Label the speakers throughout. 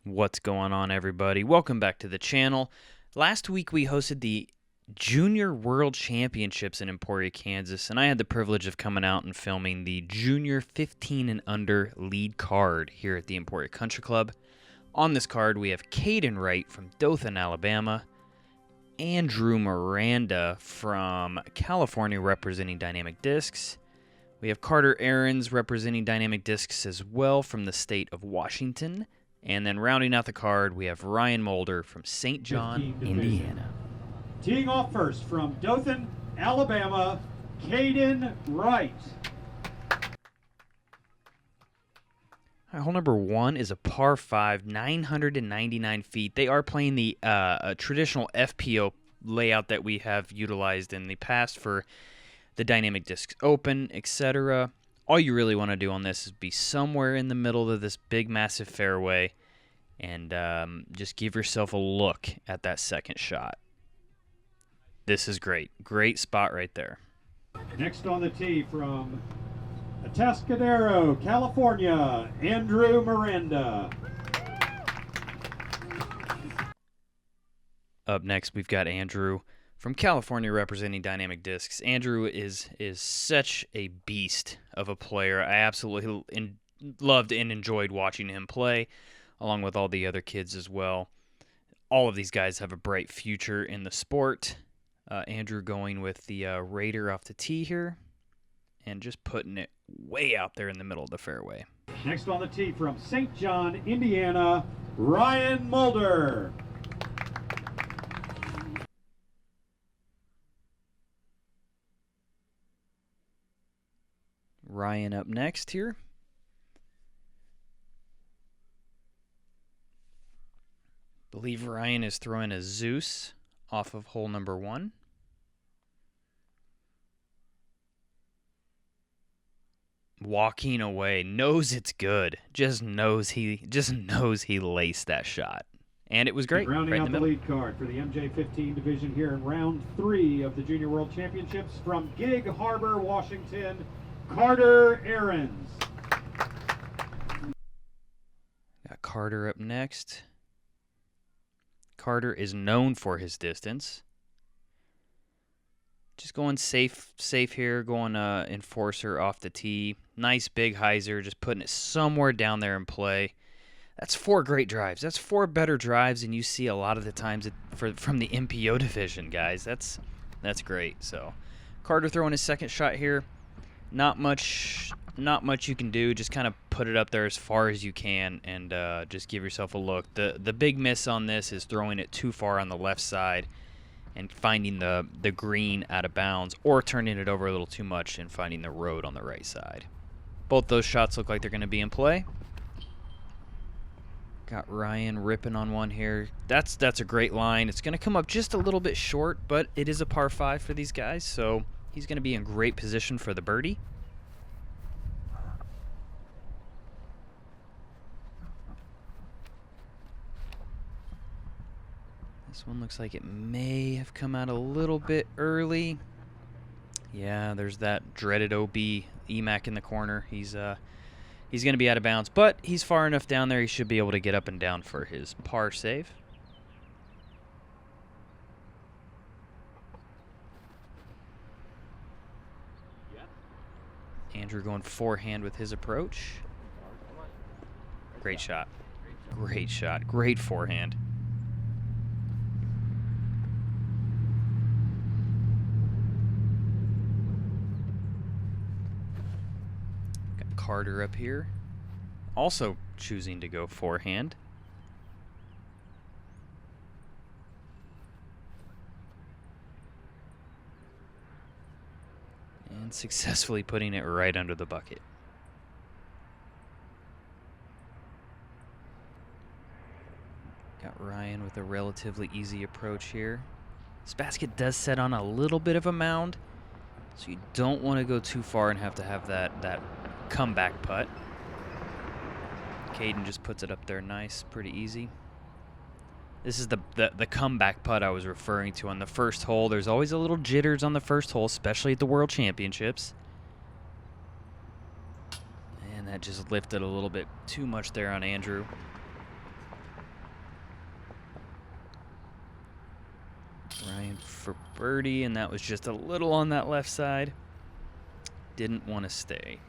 Speaker 1: What's going on, everybody? Welcome back to the channel. Last week we hosted the Junior World Championships in Emporia, Kansas, and I had the privilege of coming out and filming the Junior 15 and under lead card here at the Emporia Country Club. On this card we have Caden Wright from Dothan, Alabama, Andrew Miranda from California representing Dynamic Discs. We have Carter Ahrens representing Dynamic Discs as well from the state of Washington. And then rounding out the card, we have Ryan Mulder from St. John, Indiana.
Speaker 2: Teeing off first from Dothan, Alabama, Caden Wright.
Speaker 1: All right, hole number one is a par 5, 999 feet. They are playing the traditional FPO layout that we have utilized in the past for the Dynamic Discs Open, etc. All you really want to do on this is be somewhere in the middle of this big, massive fairway and just give yourself a look at that second shot. This is great. Great spot right there.
Speaker 2: Next on the tee from Atascadero, California, Andrew Miranda.
Speaker 1: Up next, we've got Andrew from California representing Dynamic Discs. Andrew is such a beast of a player. I absolutely loved and enjoyed watching him play, along with all the other kids as well. All of these guys have a bright future in the sport. Andrew going with the Raider off the tee here and just putting it way out there in the middle of the fairway.
Speaker 2: Next on the tee from St. John, Indiana, Ryan Mulder.
Speaker 1: Ryan up next here. Believe Ryan is throwing a Zeus off of hole number one. Walking away, knows it's good. Just knows he laced that shot. And it was great.
Speaker 2: Rounding
Speaker 1: right
Speaker 2: out
Speaker 1: in
Speaker 2: the
Speaker 1: the middle.
Speaker 2: lead card for the MJ15 division here in round 3 of the Junior World Championships from Gig Harbor, Washington, Carter Ahrens.
Speaker 1: Got Carter up next. Carter is known for his distance. Just going safe here, going enforcer off the tee. Nice big hyzer, just putting it somewhere down there in play. That's 4 great drives. That's 4 better drives than you see a lot of the times from the MPO division, guys. That's great. So Carter throwing his second shot here. Not much you can do. Just kind of put it up there as far as you can and just give yourself a look. The big miss on this is throwing it too far on the left side and finding the green out of bounds, or turning it over a little too much and finding the road on the right side. Both those shots look like they're going to be in play. Got Ryan ripping on one here. That's a great line. It's going to come up just a little bit short, but it is a par 5 for these guys, so he's going to be in great position for the birdie. This one looks like it may have come out a little bit early. Yeah, there's that dreaded OB EMAC in the corner. He's going to be out of bounds, but he's far enough down there he should be able to get up and down for his par save. Andrew going forehand with his approach. Great shot. Great shot. Great forehand. Got Carter up here. Also choosing to go forehand. And successfully putting it right under the bucket. Got Ryan with a relatively easy approach here. This basket does set on a little bit of a mound, so you don't want to go too far and have to have that comeback putt. Caden just puts it up there nice, pretty easy. This is the comeback putt I was referring to on the first hole. There's always a little jitters on the first hole, especially at the World Championships. And that just lifted a little bit too much there on Andrew. Ryan for birdie, and that was just a little on that left side. Didn't want to stay.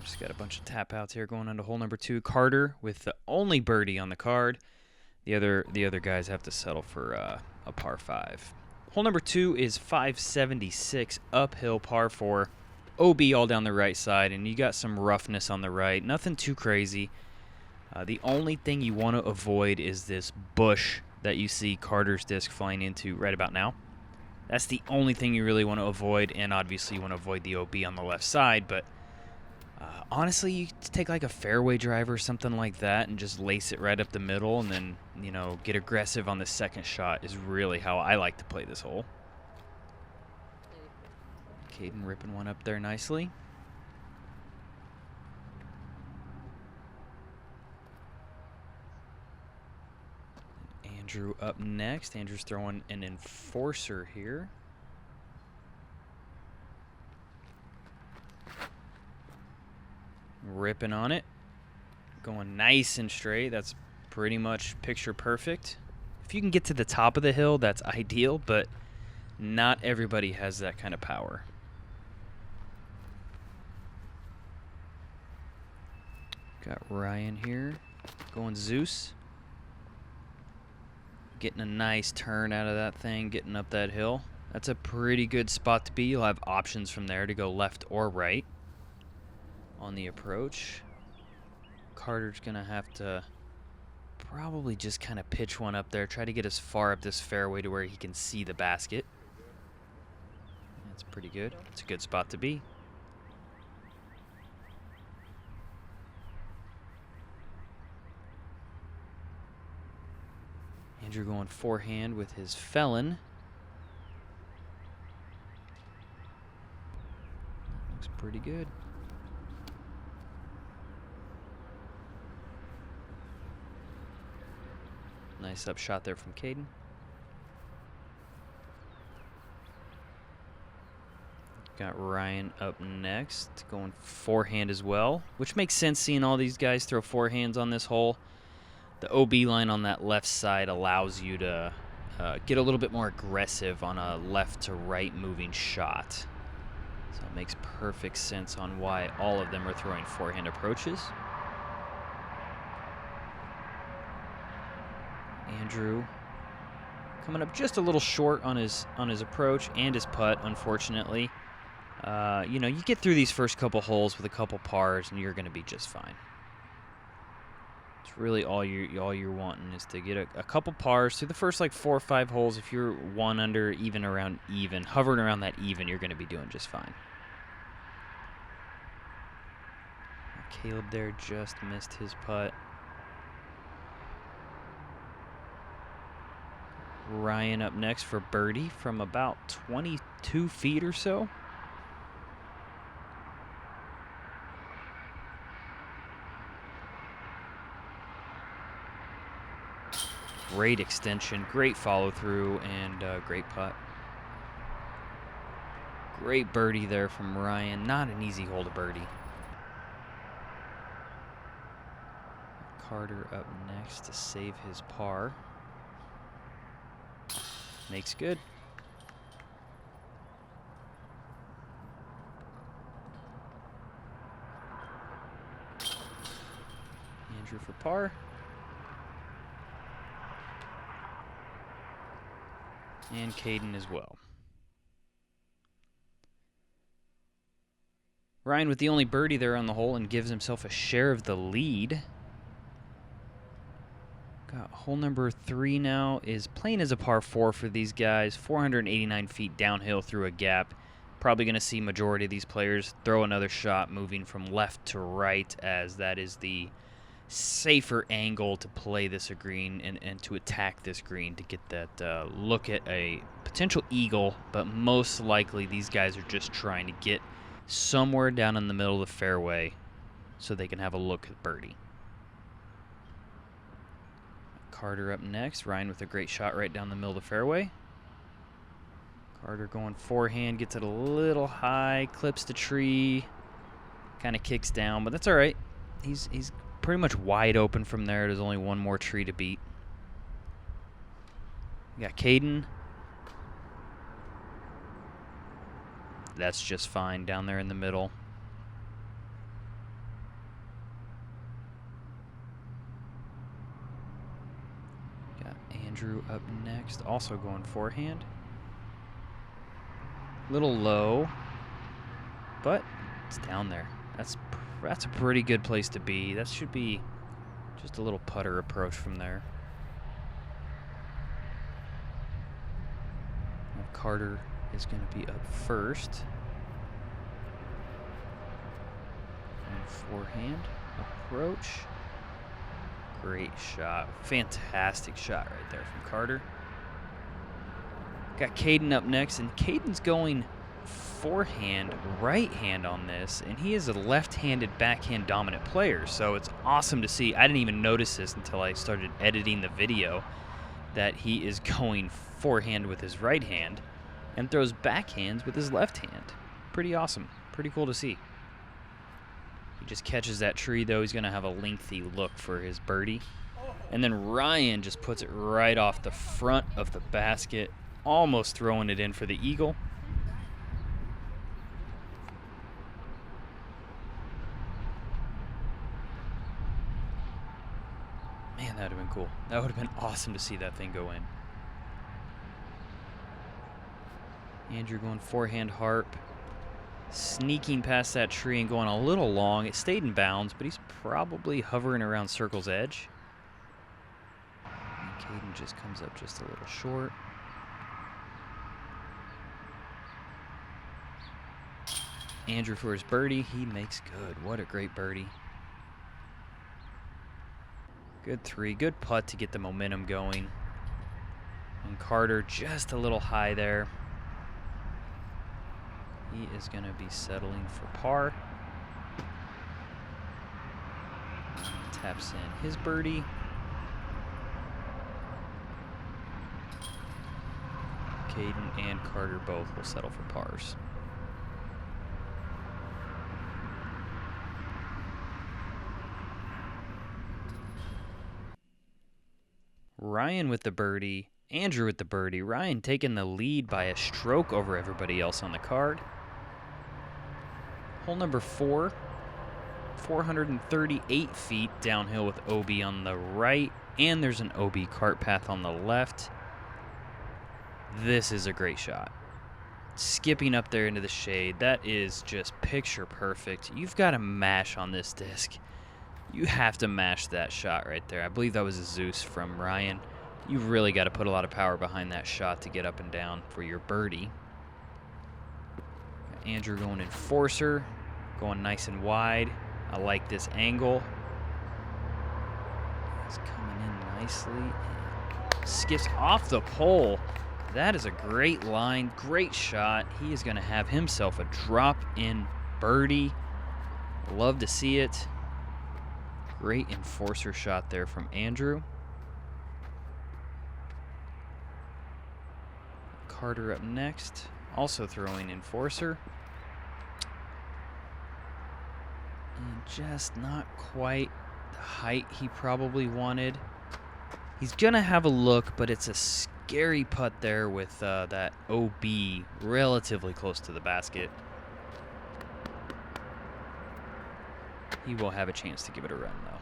Speaker 1: Just got a bunch of tap outs here going on to hole number 2. Carter with the only birdie on the card. The other guys have to settle for a par 5. Hole number 2 is 576 uphill par 4. OB all down the right side, and you got some roughness on the right. Nothing too crazy. The only thing you want to avoid is this bush that you see Carter's disc flying into right about now. That's the only thing you really want to avoid, and obviously you want to avoid the OB on the left side, but honestly, you take like a fairway driver or something like that and just lace it right up the middle, and then, you know, get aggressive on the second shot is really how I like to play this hole. Caden ripping one up there nicely. Andrew up next. Andrew's throwing an enforcer here. Ripping on it. Going nice and straight. That's pretty much picture perfect. If you can get to the top of the hill, that's ideal, but not everybody has that kind of power. Got Ryan here going Zeus. Getting a nice turn out of that thing, getting up that hill. That's a pretty good spot to be. You'll have options from there to go left or right on the approach. Carter's gonna have to probably just kind of pitch one up there, try to get as far up this fairway to where he can see the basket. That's pretty good. It's a good spot to be. Andrew going forehand with his felon. Looks pretty good. Nice up shot there from Caden. Got Ryan up next, going forehand as well, which makes sense seeing all these guys throw forehands on this hole. The OB line on that left side allows you to get a little bit more aggressive on a left to right moving shot. So it makes perfect sense on why all of them are throwing forehand approaches. Andrew coming up just a little short on his approach and his putt, unfortunately. You know, you get through these first couple holes with a couple pars and you're going to be just fine. It's really all you're wanting is to get a couple pars through the first like 4 or 5 holes. If you're 1 under, even around even, hovering around that even, you're going to be doing just fine. Caleb there just missed his putt. Ryan up next for birdie from about 22 feet or so. Great extension, great follow through, and great putt. Great birdie there from Ryan. Not an easy hole to birdie. Carter up next to save his par. Makes good. Andrew for par. And Caden as well. Ryan with the only birdie there on the hole and gives himself a share of the lead. Got hole number 3 now, is playing as a par 4 for these guys. 489 feet downhill through a gap. Probably going to see majority of these players throw another shot moving from left to right, as that is the safer angle to play this green and to attack this green to get that look at a potential eagle. But most likely these guys are just trying to get somewhere down in the middle of the fairway so they can have a look at birdie. Carter up next. Ryan with a great shot right down the middle of the fairway. Carter going forehand, gets it a little high, clips the tree, kind of kicks down, but that's all right. He's pretty much wide open from there. There's only one more tree to beat. We got Caden. That's just fine down there in the middle. Got Andrew up next, also going forehand. Little low, but it's down there. That's a pretty good place to be. That should be just a little putter approach from there. Now Carter is going to be up first. And forehand approach. Great shot. Fantastic shot right there from Carter. Got Caden up next, and Caden's going forehand, right hand on this, and he is a left-handed backhand dominant player, so it's awesome to see. I didn't even notice this until I started editing the video, that he is going forehand with his right hand and throws backhands with his left hand. Pretty awesome. Pretty cool to see. He just catches that tree, though. He's going to have a lengthy look for his birdie. And then Ryan just puts it right off the front of the basket, almost throwing it in for the eagle. Man, that would have been cool. That would have been awesome to see that thing go in. Andrew going forehand harp, sneaking past that tree and going a little long. It stayed in bounds, but he's probably hovering around circle's edge. And Caden just comes up just a little short. Andrew for his birdie. He makes good. What a great birdie. Good three. Good putt to get the momentum going. And Carter just a little high there. He is going to be settling for par. Taps in his birdie. Caden and Carter both will settle for pars. Ryan with the birdie, Andrew with the birdie. Ryan taking the lead by a stroke over everybody else on the card. Hole number 4, 438 feet downhill with OB on the right, and there's an OB cart path on the left. This is a great shot. Skipping up there into the shade, that is just picture perfect. You've got to mash on this disc. You have to mash that shot right there. I believe that was a Zeus from Ryan. You've really got to put a lot of power behind that shot to get up and down for your birdie. Andrew going enforcer, going nice and wide. I like this angle. He's coming in nicely and skips off the pole. That is a great line, great shot. He is going to have himself a drop-in birdie. Love to see it. Great enforcer shot there from Andrew. Carter up next, also throwing enforcer. And just not quite the height he probably wanted. He's going to have a look, but it's a scary putt there with that OB relatively close to the basket. He will have a chance to give it a run, though.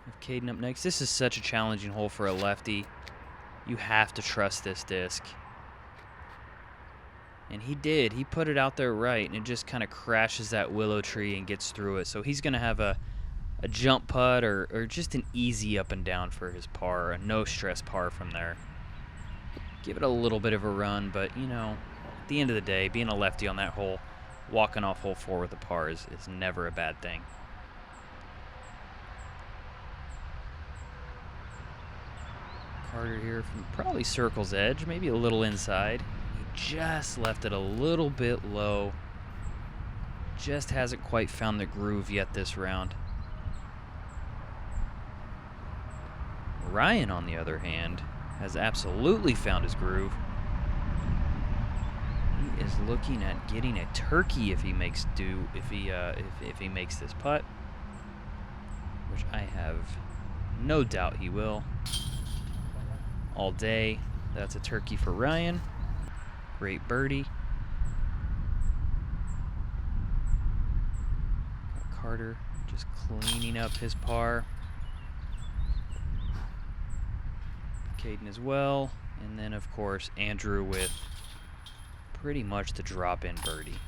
Speaker 1: With Caden up next. This is such a challenging hole for a lefty. You have to trust this disc. And he did. He put it out there right, and it just kind of crashes that willow tree and gets through it. So he's going to have a jump putt or just an easy up and down for his par, a no-stress par from there. Give it a little bit of a run, but, you know, at the end of the day, being a lefty on that hole, walking off hole 4 with a par is never a bad thing. Carter here from probably circle's edge, maybe a little inside. He just left it a little bit low. Just hasn't quite found the groove yet this round. Ryan, on the other hand, has absolutely found his groove. He is looking at getting a turkey if he makes if he makes this putt, which I have no doubt he will. All day. That's a turkey for Ryan. Great birdie. Carter just cleaning up his par. Caden as well. And then, of course, Andrew with pretty much the drop-in birdie.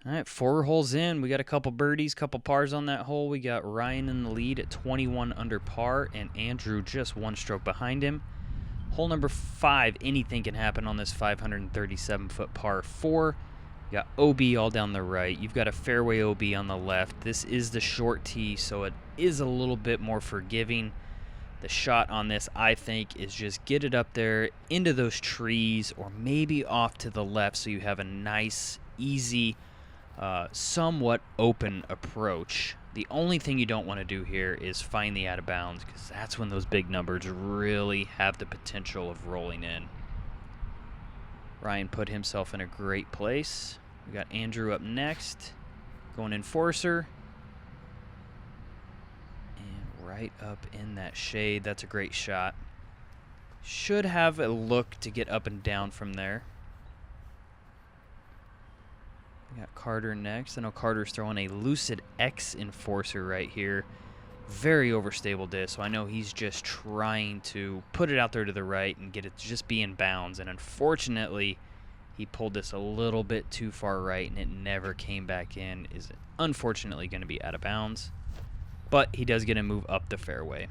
Speaker 1: All right, 4 holes in. We got a couple birdies, couple pars on that hole. We got Ryan in the lead at 21 under par, and Andrew just 1 stroke behind him. Hole number 5, anything can happen on this 537-foot par 4. You got OB all down the right. You've got a fairway OB on the left. This is the short tee, so it is a little bit more forgiving. The shot on this, I think, is just get it up there into those trees or maybe off to the left so you have a nice, easy, somewhat open approach. The only thing you don't want to do here is find the out of bounds, because that's when those big numbers really have the potential of rolling in. Ryan put himself in a great place. We got Andrew up next, going enforcer. And right up in that shade. That's a great shot. Should have a look to get up and down from there. We got Carter next. I know Carter's throwing a Lucid X enforcer right here. Very overstable disc, so I know he's just trying to put it out there to the right and get it to just be in bounds. And unfortunately, he pulled this a little bit too far right, and it never came back in. Is unfortunately going to be out of bounds. But he does get to move up the fairway.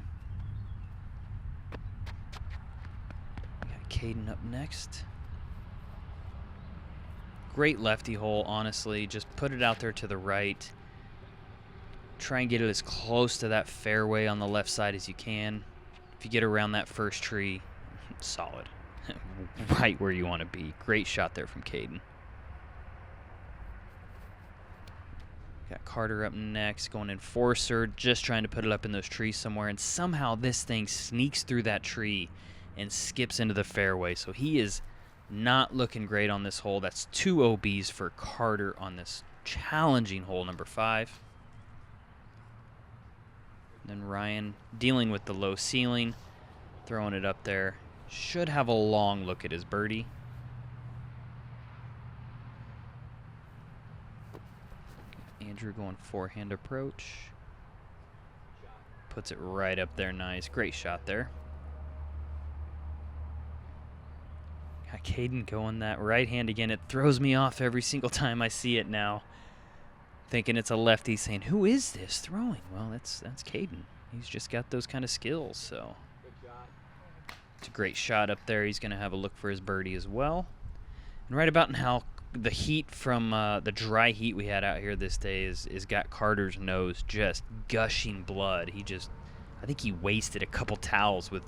Speaker 1: We got Caden up next. Great lefty hole, honestly. Just put it out there to the right. Try and get it as close to that fairway on the left side as you can. If you get around that first tree, solid. Right where you want to be. Great shot there from Caden. Got Carter up next, going enforcer, just trying to put it up in those trees somewhere, and somehow this thing sneaks through that tree and skips into the fairway. So he is not looking great on this hole. That's 2 OBs for Carter on this challenging hole number 5. Then Ryan dealing with the low ceiling, throwing it up there. Should have a long look at his birdie. Andrew going forehand approach. Puts it right up there, nice. Great shot there. Got Caden going that right hand again. It throws me off every single time I see it now. Thinking it's a lefty, saying, who is this throwing? Well, that's Caden. He's just got those kind of skills, so. It's a great shot up there. He's going to have a look for his birdie as well. And right about now, the heat from the dry heat we had out here this day is got Carter's nose just gushing blood. I think he wasted a couple towels with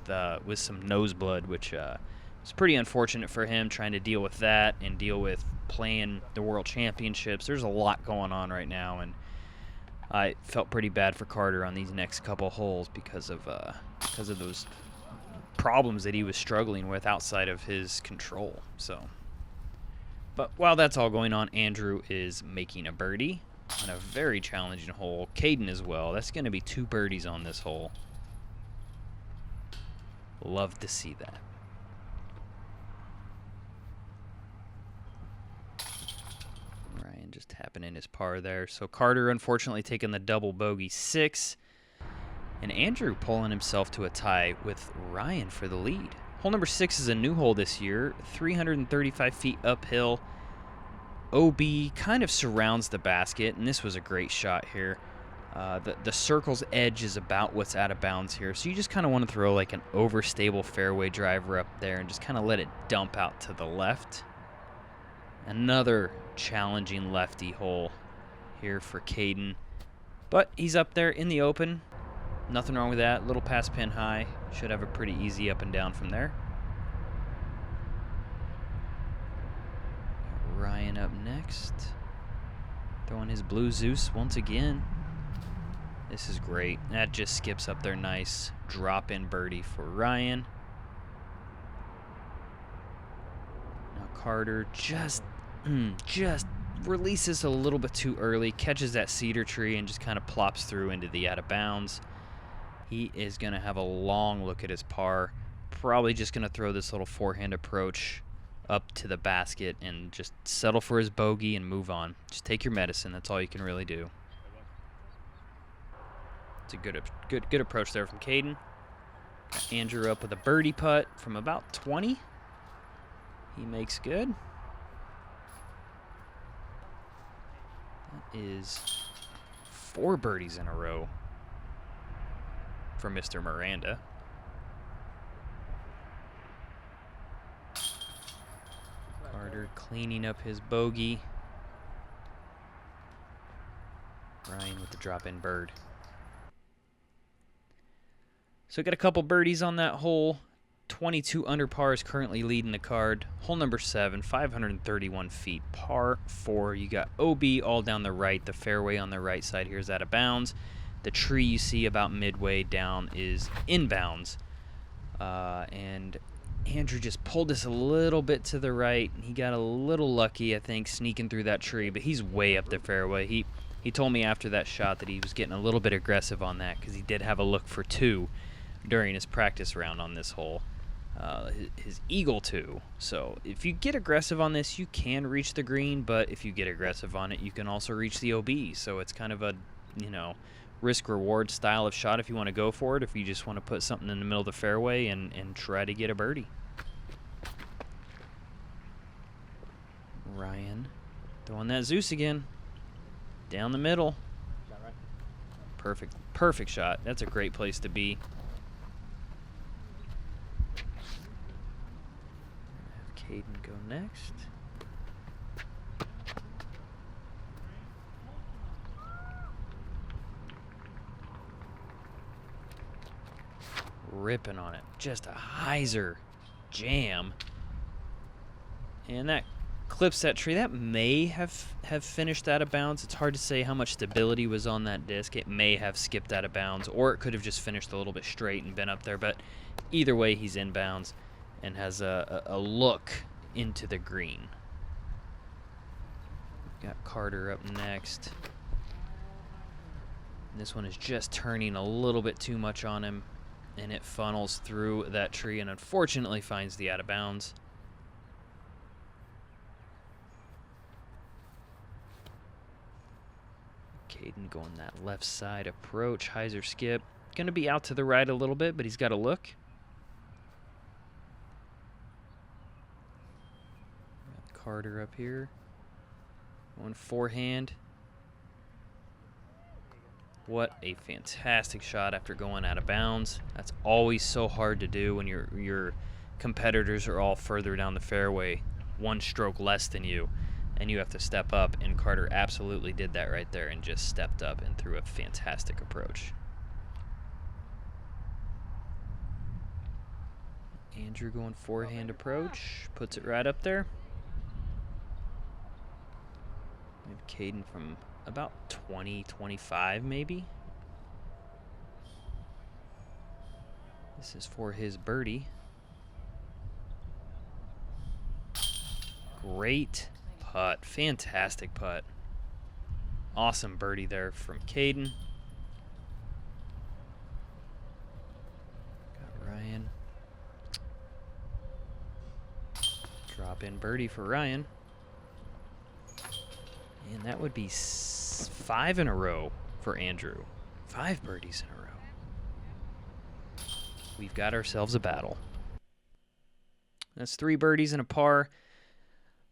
Speaker 1: some nose blood, which was pretty unfortunate for him, trying to deal with that and deal with playing the World Championships. There's a lot going on right now, and I felt pretty bad for Carter on these next couple holes because of those problems that he was struggling with outside of his control. So, but while that's all going on, Andrew is making a birdie on a very challenging hole. Caden as well. That's going to be 2 birdies on this hole. Love to see that. Ryan just tapping in his par there. So Carter unfortunately taking the double bogey 6. And Andrew pulling himself to a tie with Ryan for the lead. Hole number 6 is a new hole this year, 335 feet uphill. OB kind of surrounds the basket, and this was a great shot here. The circle's edge is about what's out of bounds here, so you just kind of want to throw like an overstable fairway driver up there and just kind of let it dump out to the left. Another challenging lefty hole here for Caden, but he's up there in the open. Nothing wrong with that. Little past pin high. Should have a pretty easy up and down from there. Ryan up next. Throwing his blue Zeus once again. This is great. That just skips up there nice. Drop in birdie for Ryan. Carter just releases a little bit too early, catches that cedar tree, and just kind of plops through into the out of bounds. He is going to have a long look at his par. Probably just going to throw this little forehand approach up to the basket and just settle for his bogey and move on. Just take your medicine. That's all you can really do. It's a good approach there from Caden. Got Andrew up with a birdie putt from about 20. He makes good. That is 4 birdies in a row for Mr. Miranda. Carter cleaning up his bogey. Ryan with the drop-in bird. So got a couple birdies on that hole. 22 under par is currently leading the card. Hole number 7, 531 feet, par 4. You got OB all down the right. The fairway on the right side here is out of bounds. The tree you see about midway down is inbounds. And Andrew just pulled this a little bit to the right. He got a little lucky, I think, sneaking through that tree, but he's way up the fairway. He told me after that shot that he was getting a little bit aggressive on that because he did have a look for 2 during his practice round on this hole. His eagle 2. So if you get aggressive on this, you can reach the green, but if you get aggressive on it, you can also reach the OB. So it's kind of a, risk-reward style of shot if you want to go for it, if you just want to put something in the middle of the fairway and try to get a birdie. Ryan throwing that Zeus again. Down the middle. Perfect shot. That's a great place to be. Have Caden go next. Ripping on it. Just a hyzer jam. And that clips that tree. That may have finished out of bounds. It's hard to say how much stability was on that disc. It may have skipped out of bounds, or it could have just finished a little bit straight and been up there. But either way, he's inbounds and has a look into the green. Got Carter up next. And this one is just turning a little bit too much on him, and it funnels through that tree and unfortunately finds the out of bounds. Caden going that left side approach, hyzer skip. Going to be out to the right a little bit, but he's got a look. Got Carter up here. Going forehand. What a fantastic shot after going out of bounds. That's always so hard to do when your competitors are all further down the fairway, 1 stroke less than you, and you have to step up, and Carter absolutely did that right there and just stepped up and threw a fantastic approach. Andrew going forehand approach, puts it right up there. We have Caden from about 20, 25 maybe. This is for his birdie. Great putt. Fantastic putt. Awesome birdie there from Caden. Got Ryan. Drop in birdie for Ryan. And that would be 5 in a row for Andrew. 5 birdies in a row. We've got ourselves a battle. That's 3 birdies and a par.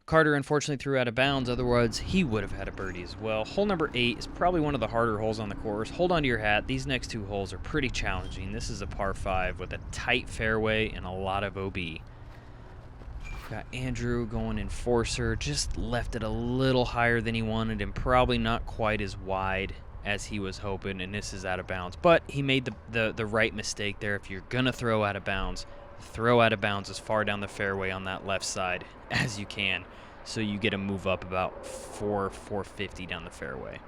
Speaker 1: Carter unfortunately threw out of bounds, otherwise he would have had a birdie as well. Hole number 8 is probably one of the harder holes on the course. Hold on to your hat. These next 2 holes are pretty challenging. This is a par 5 with a tight fairway and a lot of OB. Got Andrew going enforcer, just left it a little higher than he wanted and probably not quite as wide as he was hoping, and this is out of bounds. But he made the right mistake there. If you're going to throw out of bounds as far down the fairway on that left side as you can, so you get to move up about 450 down the fairway.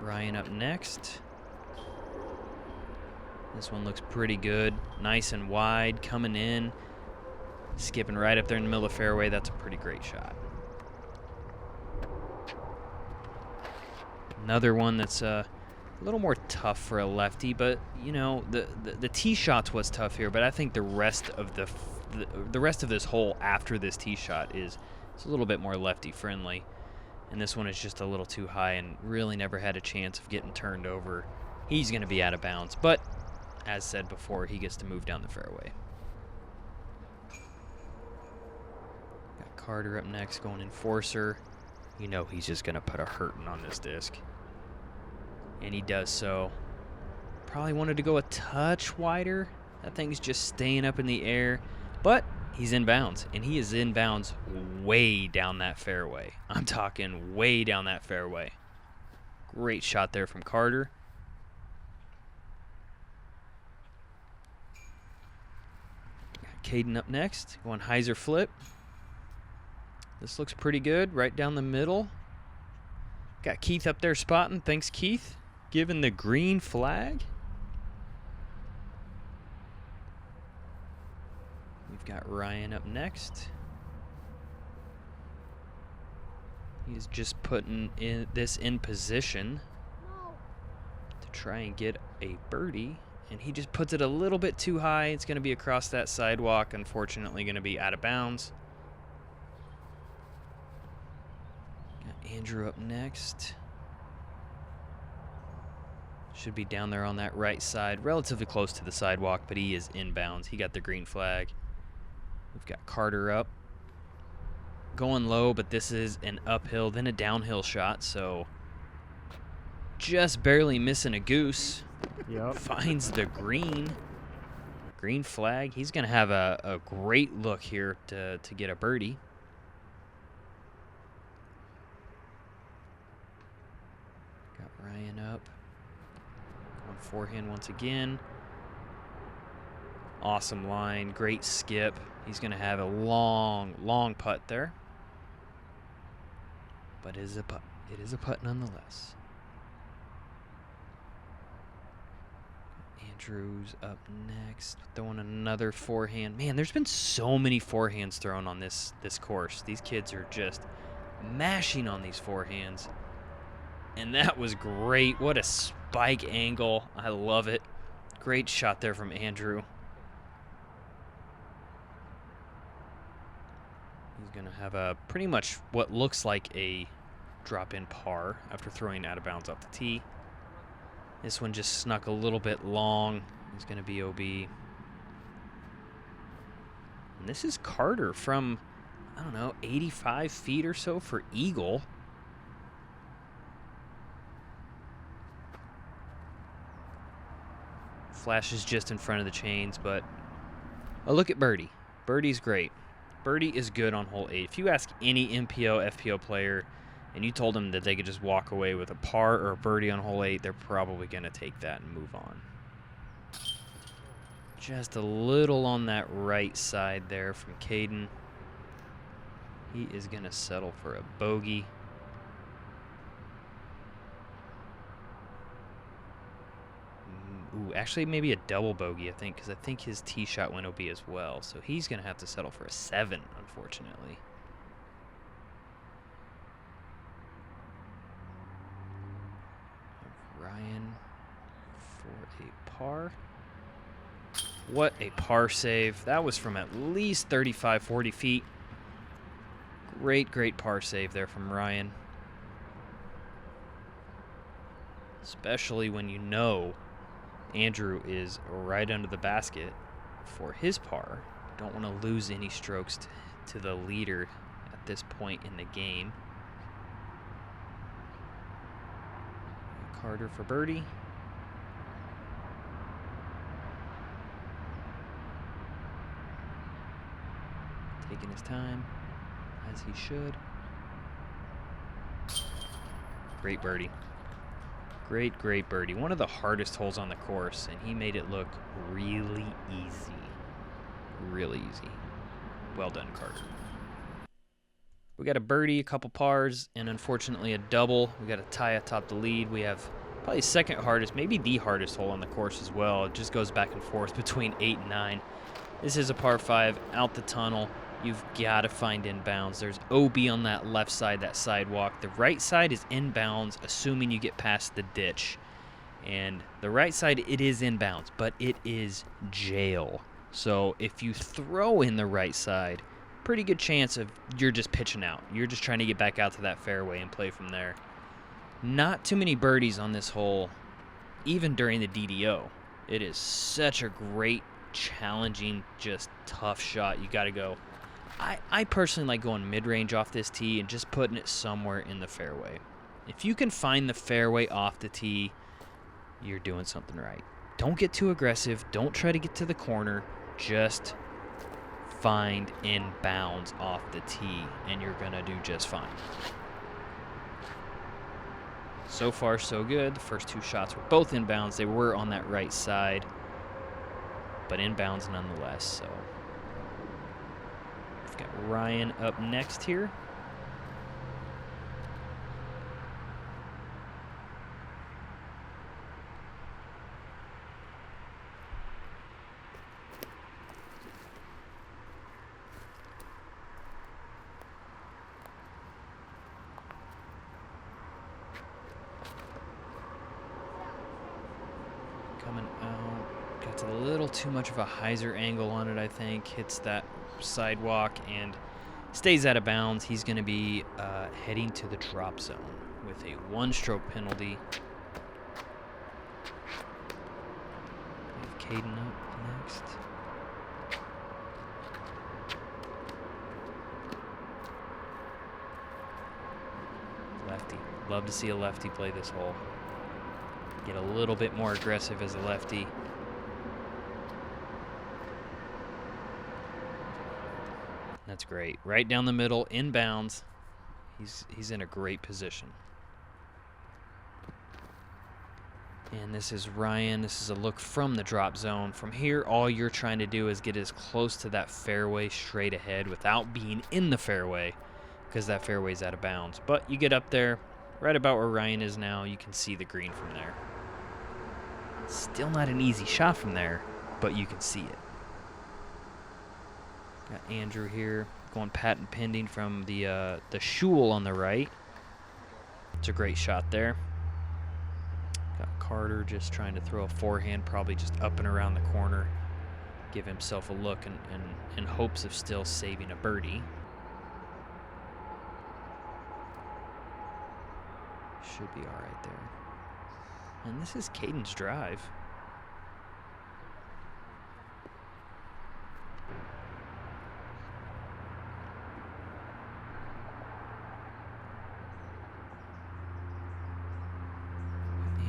Speaker 1: Ryan up next. This one looks pretty good. Nice and wide coming in. Skipping right up there in the middle of the fairway. That's a pretty great shot. Another one that's a little more tough for a lefty, but you know the tee shots was tough here. But I think the rest of the rest of this hole after this tee shot is a little bit more lefty friendly, and this one is just a little too high and really never had a chance of getting turned over. He's going to be out of bounds, but as said before, he gets to move down the fairway. Got Carter up next, going enforcer. You know he's just going to put a hurtin' on this disc. And he does so. Probably wanted to go a touch wider. That thing's just staying up in the air. But he's in bounds. And he is in bounds way down that fairway. I'm talking way down that fairway. Great shot there from Carter. Got Caden up next. Going hyzer flip. This looks pretty good. Right down the middle. Got Keith up there spotting. Thanks, Keith. Giving the green flag. We've got Ryan up next. He's just putting this in position to try and get a birdie. And he just puts it a little bit too high. It's going to be across that sidewalk. Unfortunately, going to be out of bounds. Got Andrew up next. Should be down there on that right side, relatively close to the sidewalk, but he is inbounds. He got the green flag. We've got Carter up. Going low, but this is an uphill, then a downhill shot, so just barely missing a goose.
Speaker 3: Yep.
Speaker 1: Finds the green flag. He's going to have a great look here to get a birdie. Got Ryan up. On forehand once again. Awesome line. Great skip. He's going to have a long putt there. But it is a putt. It is a putt nonetheless. Andrew's up next. Throwing another forehand. Man, there's been so many forehands thrown on this course. These kids are just mashing on these forehands. And that was great. What a spike angle. I love it. Great shot there from Andrew. He's going to have a pretty much what looks like a drop-in par after throwing out of bounds off the tee. This one just snuck a little bit long. He's going to be OB. And this is Carter from, I don't know, 85 feet or so for eagle. Flashes just in front of the chains, but a look at birdie. Birdie's great. Birdie is good on hole 8. If you ask any MPO, FPO player, and you told them that they could just walk away with a par or a birdie on hole 8, they're probably going to take that and move on. Just a little on that right side there from Caden. He is going to settle for a bogey. Ooh, actually maybe a double bogey, I think, because I think his tee shot went OB as well. So he's going to have to settle for a 7, unfortunately. Ryan for a par. What a par save. That was from at least 35, 40 feet. Great par save there from Ryan. Especially when you know Andrew is right under the basket for his par. Don't want to lose any strokes to the leader at this point in the game. Carter for birdie. Taking his time, as he should. Great birdie. Great birdie. One of the hardest holes on the course, and he made it look really easy. Really easy. Well done, Carter. We got a birdie, a couple pars, and unfortunately a double. We got a tie atop the lead. We have probably second hardest, maybe the hardest hole on the course as well. It just goes back and forth between 8 and 9. This is a par 5 out the tunnel. You've got to find inbounds. There's OB on that left side, that sidewalk. The right side is inbounds, assuming you get past the ditch. And the right side, it is inbounds, but it is jail. So if you throw in the right side, pretty good chance of you're just pitching out. You're just trying to get back out to that fairway and play from there. Not too many birdies on this hole, even during the DDO. It is such a great, challenging, just tough shot. You got to go. I personally like going mid-range off this tee and just putting it somewhere in the fairway. If you can find the fairway off the tee, you're doing something right. Don't get too aggressive. Don't try to get to the corner. Just find inbounds off the tee, and you're going to do just fine. So far, so good. The first 2 shots were both inbounds. They were on that right side, but inbounds nonetheless. So we've got Ryan up next here. Coming out, got a little too much of a hyzer angle on it, I think. Hits that sidewalk and stays out of bounds. He's going to be heading to the drop zone with a 1-stroke penalty. We have Caden up next. Lefty. Love to see a lefty play this hole. Get a little bit more aggressive as a lefty. That's great. Right down the middle, inbounds. He's in a great position. And this is Ryan. This is a look from the drop zone. From here, all you're trying to do is get as close to that fairway straight ahead without being in the fairway, because that fairway's out of bounds. But you get up there, right about where Ryan is now, you can see the green from there. Still not an easy shot from there, but you can see it. Got Andrew here going patent pending from the shul on the right. It's a great shot there. Got Carter just trying to throw a forehand, probably just up and around the corner. Give himself a look in hopes of still saving a birdie. Should be all right there. And this is Caden's drive.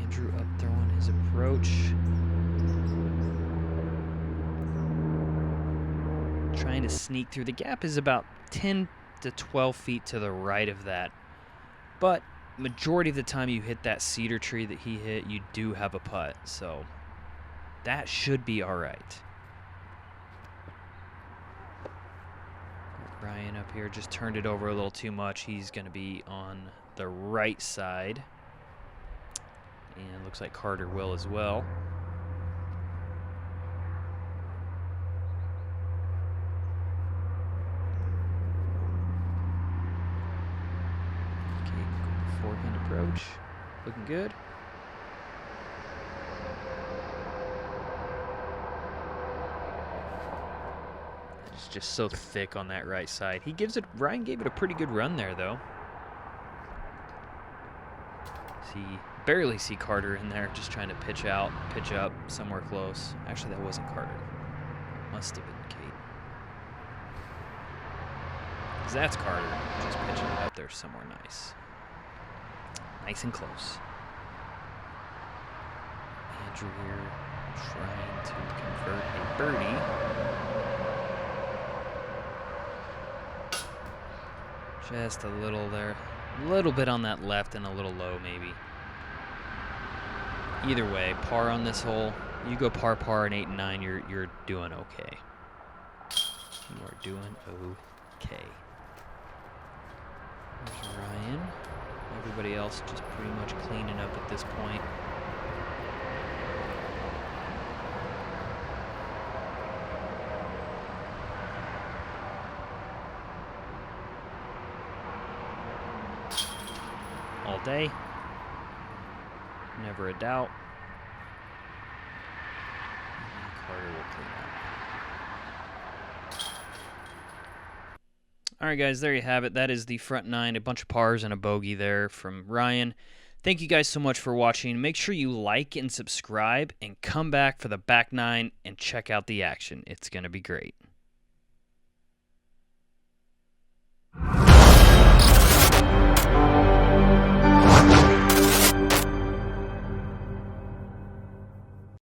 Speaker 1: Andrew up throwing his approach. Trying to sneak through. The gap is about 10 to 12 feet to the right of that. But majority of the time you hit that cedar tree that he hit, you do have a putt, so that should be all right. Ryan up here just turned it over a little too much. He's going to be on the right side, and looks like Carter will as well. Forehand approach, looking good. It's just so thick on that right side. Ryan gave it a pretty good run there, though. Barely see Carter in there, just trying to pitch up somewhere close. Actually, that wasn't Carter. It must have been Kate. 'Cause that's Carter, just pitching it up there somewhere nice. Nice and close. Andrew here trying to convert a birdie. Just a little there. A little bit on that left and a little low maybe. Either way, par on this hole. You go par and 8 and 9, you're doing okay. You are doing okay. There's Ryan. Everybody else just pretty much cleaning up at this point. all day. Never a doubt. Carter will clean up. All right, guys, there you have it. That is the front nine, a bunch of pars and a bogey there from Ryan. Thank you guys so much for watching. Make sure you like and subscribe and come back for the back nine and check out the action. It's going to be great.